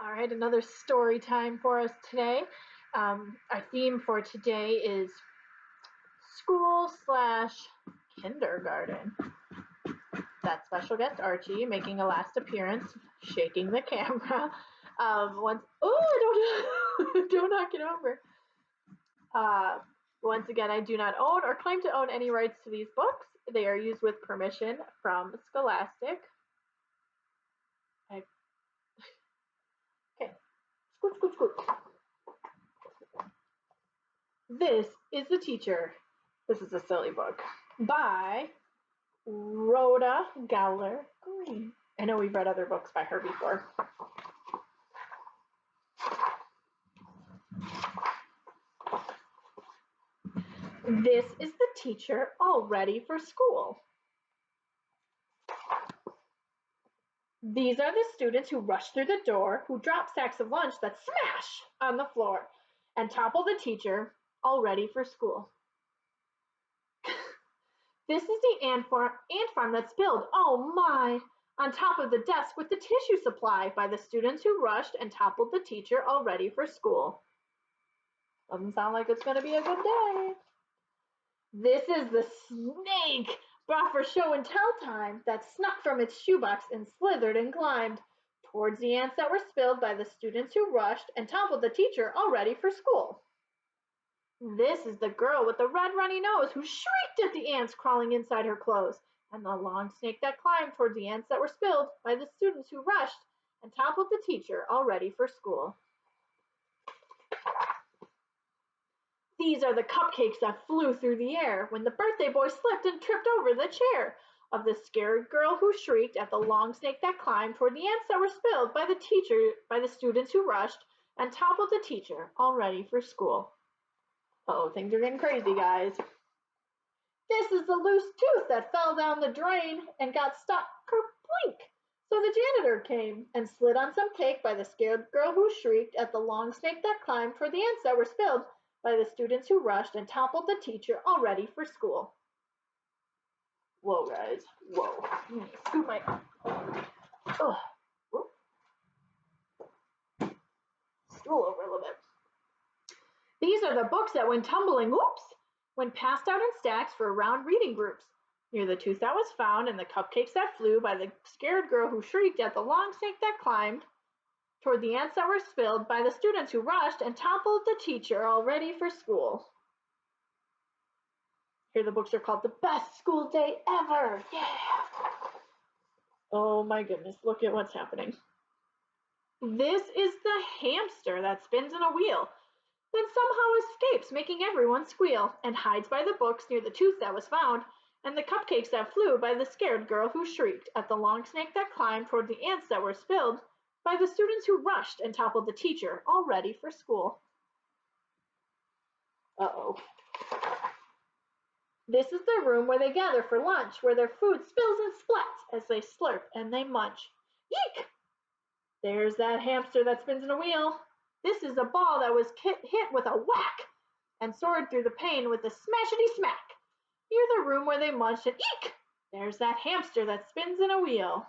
All right, another story time for us today. Our theme for today is school slash kindergarten. That special guest Archie making a last appearance, shaking the camera. Don't knock it over. Once again, I do not own or claim to own any rights to these books. They are used with permission from Scholastic. Okay, scoot, scoot, scoot. This is The Teacher. This is a silly book by Rhoda Gowler Green. I know we've read other books by her before. This is the teacher all ready for school. These are the students who rush through the door, who drop sacks of lunch that smash on the floor and topple the teacher all ready for school. This is the ant farm that spilled, oh my, on top of the desk with the tissue supply by the students who rushed and toppled the teacher all ready for school. Doesn't sound like it's going to be a good day. This is the snake brought for show and tell time that snuck from its shoebox and slithered and climbed towards the ants that were spilled by the students who rushed and toppled the teacher all ready for school. This is the girl with the red runny nose who shrieked at the ants crawling inside her clothes, and the long snake that climbed towards the ants that were spilled by the students who rushed and toppled the teacher all ready for school. These are the cupcakes that flew through the air when the birthday boy slipped and tripped over the chair of the scared girl who shrieked at the long snake that climbed toward the ants that were spilled by the students who rushed and toppled the teacher all ready for school. Uh-oh, things are getting crazy, guys. This is the loose tooth that fell down the drain and got stuck kerplink. So the janitor came and slid on some cake by the scared girl who shrieked at the long snake that climbed toward the ants that were spilled by the students who rushed and toppled the teacher all ready for school. Whoa, guys. Whoa. Scoot my... stool over a little bit. These are the books that went tumbling, when passed out in stacks for round reading groups. Near the tooth that was found and the cupcakes that flew by the scared girl who shrieked at the long snake that climbed toward the ants that were spilled by the students who rushed and toppled the teacher all ready for school. Here the books are called The Best School Day Ever. Yeah. Oh my goodness, look at what's happening. This is the hamster that spins in a wheel, then somehow escapes, making everyone squeal, and hides by the books near the tooth that was found, and the cupcakes that flew by the scared girl who shrieked at the long snake that climbed toward the ants that were spilled by the students who rushed and toppled the teacher, all ready for school. Uh-oh. This is the room where they gather for lunch, where their food spills and splats as they slurp and they munch. Yeek! There's that hamster that spins in a wheel. This is a ball that was hit with a whack and soared through the pane with a smashity smack. Near the room where they munched and eek! There's that hamster that spins in a wheel.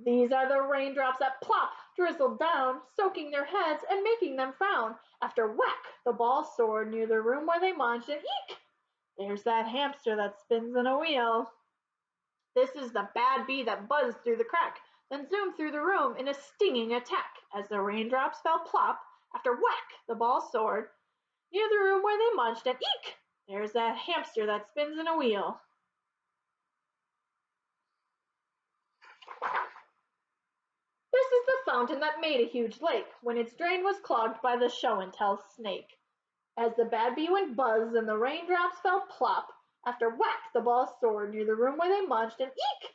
These are the raindrops that plop, drizzled down, soaking their heads and making them frown. After whack, the ball soared near the room where they munched and eek! There's that hamster that spins in a wheel. This is the bad bee that buzzed through the crack, then zoomed through the room in a stinging attack. As the raindrops fell plop, after whack, the ball soared near the room where they munched and eek! There's that hamster that spins in a wheel. This is the fountain that made a huge lake when its drain was clogged by the show and tell snake. As the bad bee went buzz and the raindrops fell plop, after whack, the ball soared near the room where they munched and eek!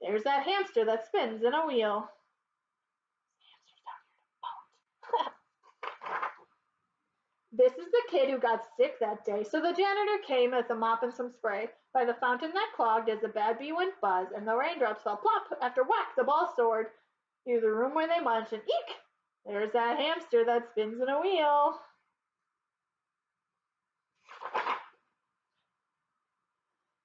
There's that hamster that spins in a wheel. This is the kid who got sick that day, so the janitor came with a mop and some spray by the fountain that clogged as the bad bee went buzz and the raindrops fell plop. After whack, the ball soared near the room where they munched and eek! There's that hamster that spins in a wheel.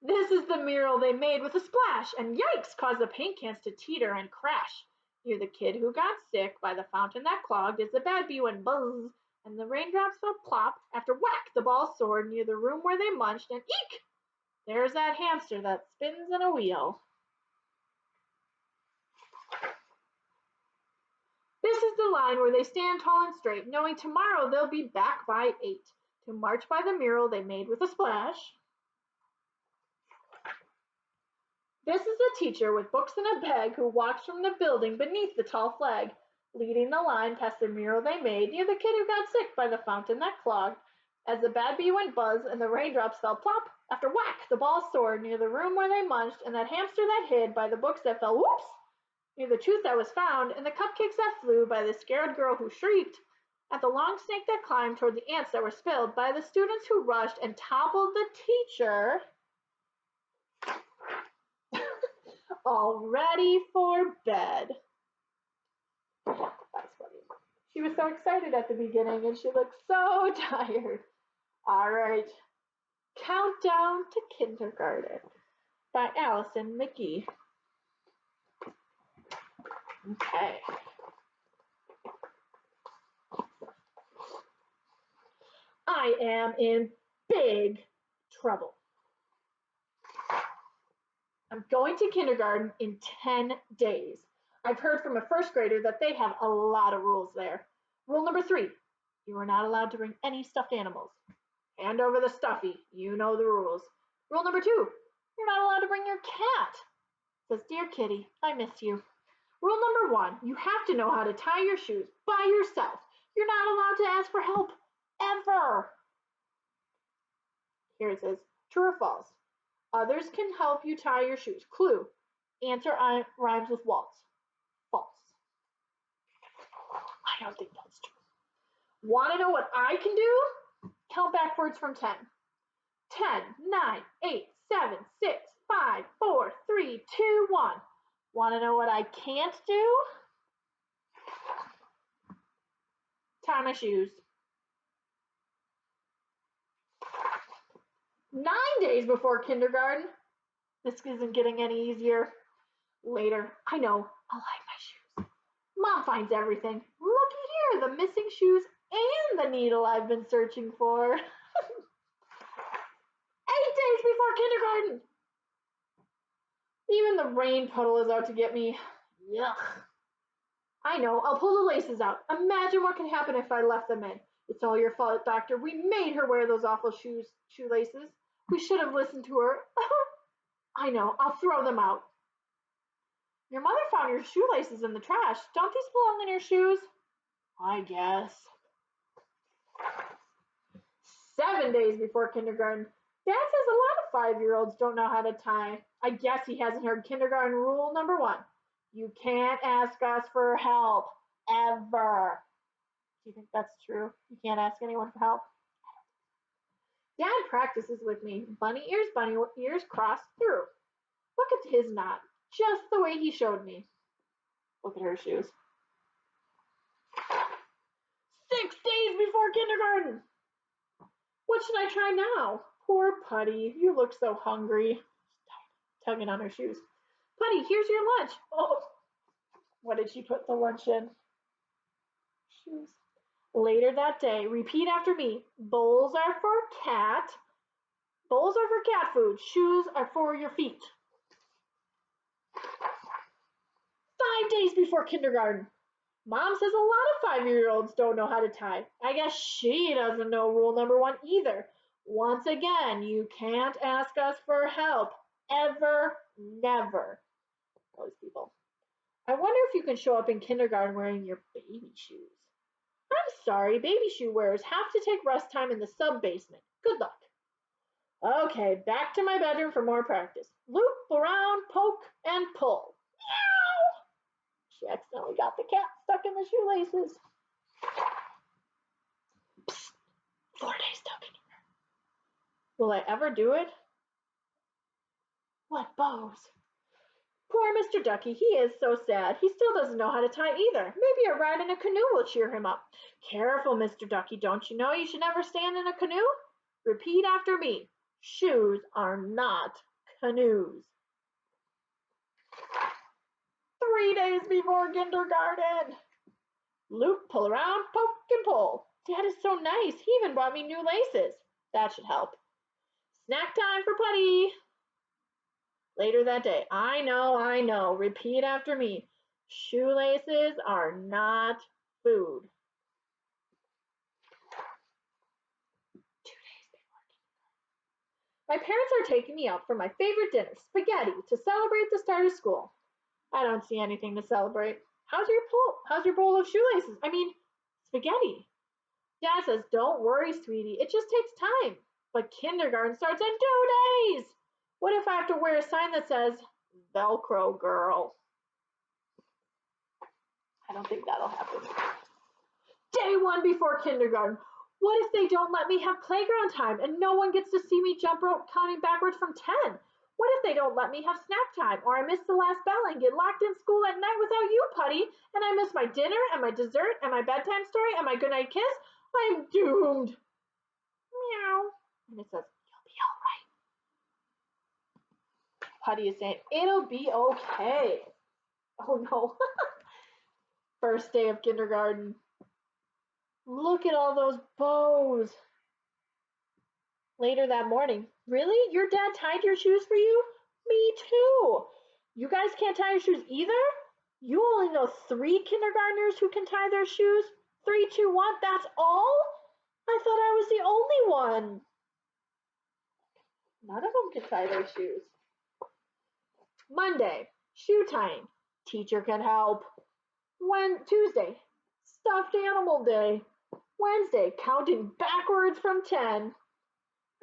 This is the mural they made with a splash, and yikes caused the paint cans to teeter and crash. You're the kid who got sick by the fountain that clogged as the bad bee went buzz, and the raindrops fell plop after whack the ball soared near the room where they munched, and eek! There's that hamster that spins in a wheel. This is the line where they stand tall and straight, knowing tomorrow they'll be back by 8 to march by the mural they made with a splash. This is a teacher with books in a bag who walks from the building beneath the tall flag, leading the line past the mural they made near the kid who got sick by the fountain that clogged. As the bad bee went buzz and the raindrops fell plop, after whack the ball soared near the room where they munched, and that hamster that hid by the books that fell whoops near the tooth that was found, and the cupcakes that flew by the scared girl who shrieked, at the long snake that climbed toward the ants that were spilled, by the students who rushed and toppled the teacher, all ready for bed. That's funny. She was so excited at the beginning, and she looked so tired. All right. Countdown to Kindergarten by Allison McGee. Okay. I am in big trouble. I'm going to kindergarten in 10 days. I've heard from a first grader that they have a lot of rules there. Rule number 3, you are not allowed to bring any stuffed animals. Hand over the stuffy, you know the rules. Rule number 2, you're not allowed to bring your cat. Says, dear kitty, I miss you. Rule number 1, you have to know how to tie your shoes by yourself. You're not allowed to ask for help, ever. Here it says, true or false? Others can help you tie your shoes. Clue, answer rhymes with waltz. False. I don't think that's true. Want to know what I can do? Count backwards from 10. 10, 9, 8, 7, 6, 5, 4, 3, 2, 1. Want to know what I can't do? Tie my shoes. 9 days before kindergarten. This isn't getting any easier. Later, I know, I'll hide my shoes. Mom finds everything. Looky here, the missing shoes and the needle I've been searching for. 8 days before kindergarten. Even the rain puddle is out to get me. Yuck. I know, I'll pull the laces out. Imagine what could happen if I left them in. It's all your fault, doctor. We made her wear those awful shoelaces. We should have listened to her. I know, I'll throw them out. Your mother found your shoelaces in the trash. Don't these belong in your shoes? I guess. 7 days before kindergarten. Dad says a lot of 5-year-olds don't know how to tie. I guess he hasn't heard kindergarten rule number 1. You can't ask us for help, ever. Do you think that's true? You can't ask anyone for help? Dad practices with me. Bunny ears crossed through. Look at his knot, just the way he showed me. Look at her shoes. 6 days before kindergarten. What should I try now? Poor Putty, you look so hungry. Tugging on her shoes. Putty, here's your lunch. Oh, what did she put the lunch in? Shoes. Later that day, repeat after me. Bowls are for cat. Bowls are for cat food. Shoes are for your feet. 5 days before kindergarten. Mom says a lot of 5-year-olds don't know how to tie. I guess she doesn't know rule number 1 either. Once again, you can't ask us for help. Ever, never. Those people. I wonder if you can show up in kindergarten wearing your baby shoes. I'm sorry, baby shoe wearers have to take rest time in the sub-basement. Good luck. Okay, back to my bedroom for more practice. Loop around, poke, and pull. Meow! She accidentally got the cat stuck in the shoelaces. Psst, 4 days till kindergarten. Will I ever do it? What bows? Poor Mr. Ducky, he is so sad. He still doesn't know how to tie either. Maybe a ride in a canoe will cheer him up. Careful, Mr. Ducky, don't you know you should never stand in a canoe? Repeat after me. Shoes are not canoes. 3 days before kindergarten. Luke, pull around, poke and pull. Dad is so nice. He even brought me new laces. That should help. Snack time for Putty. Later that day. I know. Repeat after me. Shoelaces are not food. 2 days before kindergarten. My parents are taking me out for my favorite dinner, spaghetti, to celebrate the start of school. I don't see anything to celebrate. How's your bowl of shoelaces? I mean, spaghetti. Dad says, don't worry, sweetie. It just takes time. But kindergarten starts in 2 days. What if I have to wear a sign that says, Velcro girl? I don't think that'll happen. Day 1 before kindergarten. What if they don't let me have playground time and no one gets to see me jump rope counting backwards from 10? What if they don't let me have snack time, or I miss the last bell and get locked in school at night without you, Putty, and I miss my dinner and my dessert and my bedtime story and my goodnight kiss? I'm doomed. Meow. And it says, you'll be all right. Putty is saying, it'll be okay. Oh no. First day of kindergarten. Look at all those bows. Later that morning. Really? Your dad tied your shoes for you? Me too. You guys can't tie your shoes either? You only know 3 kindergartners who can tie their shoes? 3, 2, 1, that's all? I thought I was the only one. None of them can tie their shoes. Monday, shoe tying. Teacher can help. Tuesday, stuffed animal day. Wednesday, counting backwards from 10.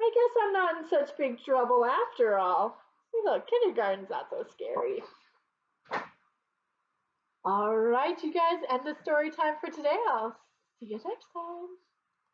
I guess I'm not in such big trouble after all. See, look, kindergarten's not so scary. All right, you guys, end the story time for today. I'll see you next time.